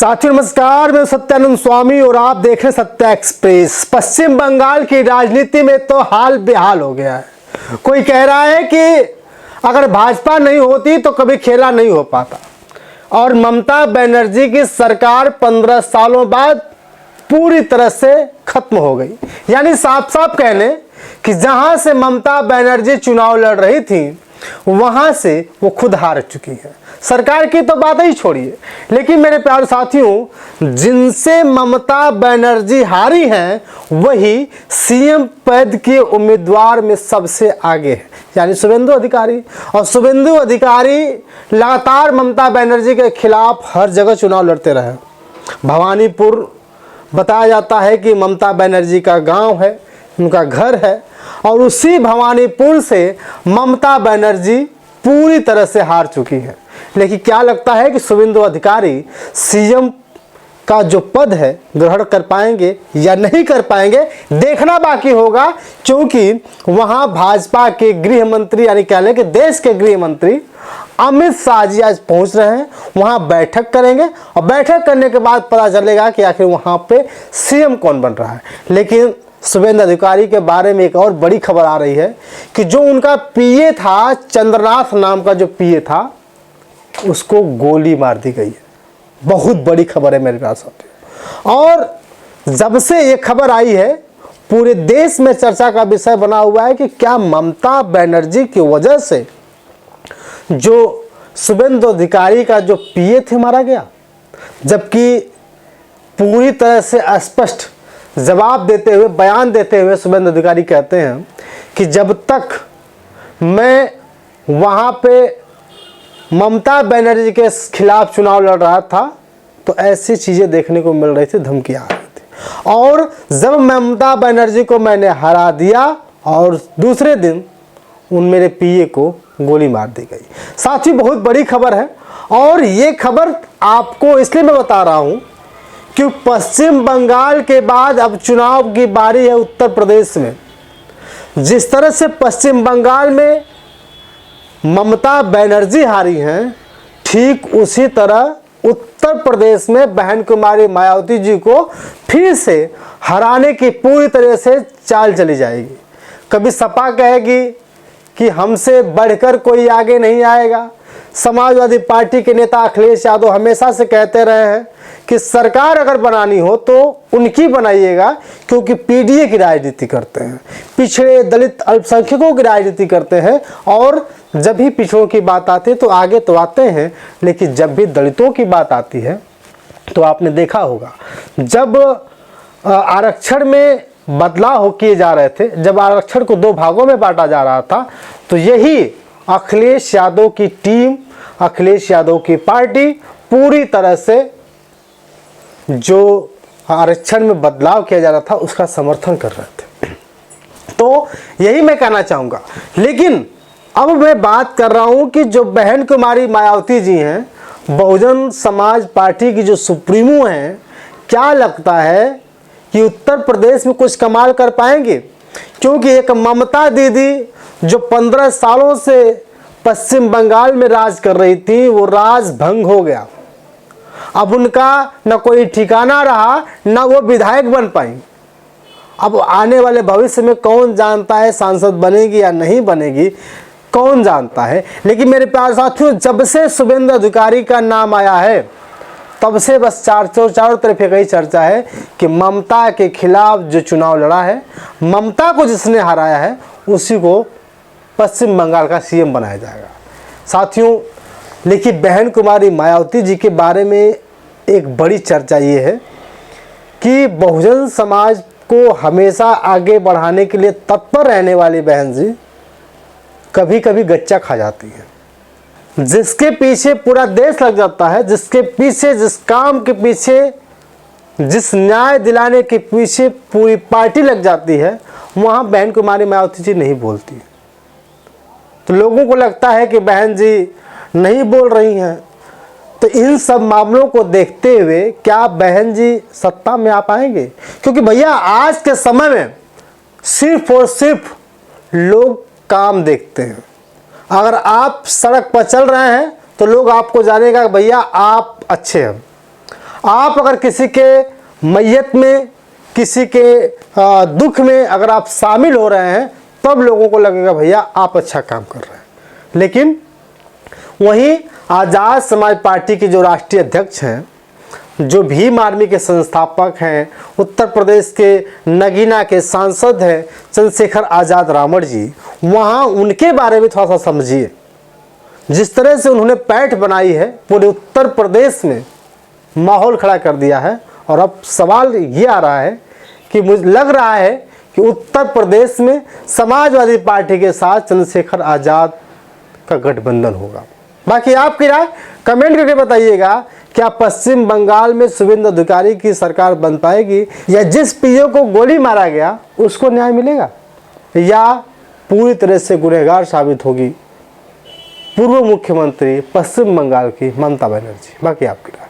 साथियों नमस्कार, मैं सत्यानंद स्वामी और आप देख रहे हैं सत्या एक्सप्रेस। पश्चिम बंगाल की राजनीति में तो हाल बेहाल हो गया है। कोई कह रहा है कि अगर भाजपा नहीं होती तो कभी खेला नहीं हो पाता और ममता बनर्जी की सरकार 15 सालों बाद पूरी तरह से खत्म हो गई। यानी साफ साफ कह लें कि जहां से ममता बनर्जी चुनाव लड़ रही थी वहां से वो खुद हार चुकी है। सरकार की तो बात ही छोड़िए, लेकिन मेरे प्यारे साथियों, जिनसे ममता बनर्जी हारी हैं वही सीएम पद के उम्मीदवार में सबसे आगे है, यानी शुभेंदु अधिकारी। और शुभेंदु अधिकारी लगातार ममता बनर्जी के खिलाफ हर जगह चुनाव लड़ते रहे। भवानीपुर बताया जाता है कि ममता बनर्जी का गांव है, उनका घर है, और उसी भवानीपुर से ममता बनर्जी पूरी तरह से हार चुकी है। लेकिन क्या लगता है कि शुभेंदु अधिकारी सीएम का जो पद है ग्रहण कर पाएंगे या नहीं कर पाएंगे, देखना बाकी होगा। क्योंकि वहां भाजपा के गृह मंत्री, यानी कह लें कि देश के गृह मंत्री अमित शाह जी आज पहुंच रहे हैं, वहां बैठक करेंगे और बैठक करने के बाद पता चलेगा कि आखिर वहां पे सीएम कौन बन रहा है। लेकिन शुभेंदु अधिकारी के बारे में एक और बड़ी खबर आ रही है कि जो उनका पीए था, चंद्रनाथ नाम का जो पीए था, उसको गोली मार दी गई है। बहुत बड़ी खबर है मेरे पास। और जब से ये खबर आई है पूरे देश में चर्चा का विषय बना हुआ है कि क्या ममता बनर्जी की वजह से जो शुभेंदु अधिकारी का जो पीए थे मारा गया। जबकि पूरी तरह से स्पष्ट जवाब देते हुए, बयान देते हुए शुभेंदु अधिकारी कहते हैं कि जब तक मैं वहाँ पे ममता बनर्जी के खिलाफ चुनाव लड़ रहा था तो ऐसी चीज़ें देखने को मिल रही थी, धमकियाँ आ रही थी। और जब ममता बनर्जी को मैंने हरा दिया और दूसरे दिन उन मेरे पीए को गोली मार दी गई। साथ ही बहुत बड़ी खबर है, और ये खबर आपको इसलिए मैं बता रहा हूँ कि पश्चिम बंगाल के बाद अब चुनाव की बारी है उत्तर प्रदेश में। जिस तरह से पश्चिम बंगाल में ममता बनर्जी हारी हैं, ठीक उसी तरह उत्तर प्रदेश में बहन कुमारी मायावती जी को फिर से हराने की पूरी तरह से चाल चली जाएगी। कभी सपा कहेगी कि हमसे बढ़कर कोई आगे नहीं आएगा। समाजवादी पार्टी के नेता अखिलेश यादव हमेशा से कहते रहे हैं कि सरकार अगर बनानी हो तो उनकी बनाइएगा, क्योंकि पीडीए की राजनीति करते हैं, पिछड़े दलित अल्पसंख्यकों की राजनीति करते हैं। और जब भी पिछड़ों की बात आती है तो आगे तो आते हैं, लेकिन जब भी दलितों की बात आती है तो आपने देखा होगा जब आरक्षण में बदलाव किए जा रहे थे, जब आरक्षण को 2 भागों में बांटा जा रहा था, तो यही अखिलेश यादव की टीम, अखिलेश यादव की पार्टी पूरी तरह से जो आरक्षण में बदलाव किया जा रहा था उसका समर्थन कर रहे थे। तो यही मैं कहना चाहूँगा। लेकिन अब मैं बात कर रहा हूँ कि जो बहन कुमारी मायावती जी हैं, बहुजन समाज पार्टी की जो सुप्रीमो हैं, क्या लगता है कि उत्तर प्रदेश में कुछ कमाल कर पाएंगे? क्योंकि एक ममता दीदी जो 15 सालों से पश्चिम बंगाल में राज कर रही थी, वो राज भंग हो गया। अब उनका न कोई ठिकाना रहा, न वो विधायक बन पाई। अब आने वाले भविष्य में कौन जानता है सांसद बनेगी या नहीं बनेगी, कौन जानता है। लेकिन मेरे प्यारे साथियों, जब से शुभेंदु अधिकारी का नाम आया है तब से बस चारों तरफ एक ही चर्चा है कि ममता के खिलाफ जो चुनाव लड़ा है, ममता को जिसने हराया है उसी को पश्चिम बंगाल का सीएम बनाया जाएगा। साथियों, लेकिन बहन कुमारी मायावती जी के बारे में एक बड़ी चर्चा ये है कि बहुजन समाज को हमेशा आगे बढ़ाने के लिए तत्पर रहने वाली बहन जी कभी कभी गच्चा खा जाती है। जिसके पीछे पूरा देश लग जाता है, जिसके पीछे, जिस काम के पीछे, जिस न्याय दिलाने के पीछे पूरी पार्टी लग जाती है, वहाँ बहन कुमारी मायावती जी नहीं बोलती। तो लोगों को लगता है कि बहन जी नहीं बोल रही हैं। तो इन सब मामलों को देखते हुए क्या बहन जी सत्ता में आ पाएंगे? क्योंकि भैया आज के समय में सिर्फ और सिर्फ लोग काम देखते हैं। अगर आप सड़क पर चल रहे हैं तो लोग आपको जानेगा भैया आप अच्छे हैं। आप अगर किसी के मैयत में, किसी के दुख में अगर आप शामिल हो रहे हैं तब लोगों को लगेगा भैया आप अच्छा काम कर रहे हैं। लेकिन वहीं आज़ाद समाज पार्टी के जो राष्ट्रीय अध्यक्ष हैं, जो भीम आर्मी के संस्थापक हैं, उत्तर प्रदेश के नगीना के सांसद हैं चंद्रशेखर आज़ाद रामड़ जी, वहाँ उनके बारे में थोड़ा सा समझिए। जिस तरह से उन्होंने पैठ बनाई है, पूरे उत्तर प्रदेश में माहौल खड़ा कर दिया है। और अब सवाल ये आ रहा है कि मुझे लग रहा है कि उत्तर प्रदेश में समाजवादी पार्टी के साथ चंद्रशेखर आज़ाद का गठबंधन होगा। बाकी आपकी राय कमेंट करके बताइएगा, क्या पश्चिम बंगाल में शुभेंदु अधिकारी की सरकार बन पाएगी, या जिस पीओ को गोली मारा गया उसको न्याय मिलेगा, या पूरी तरह से गुनहगार साबित होगी पूर्व मुख्यमंत्री पश्चिम बंगाल की ममता बनर्जी। बाकी आपकी राय।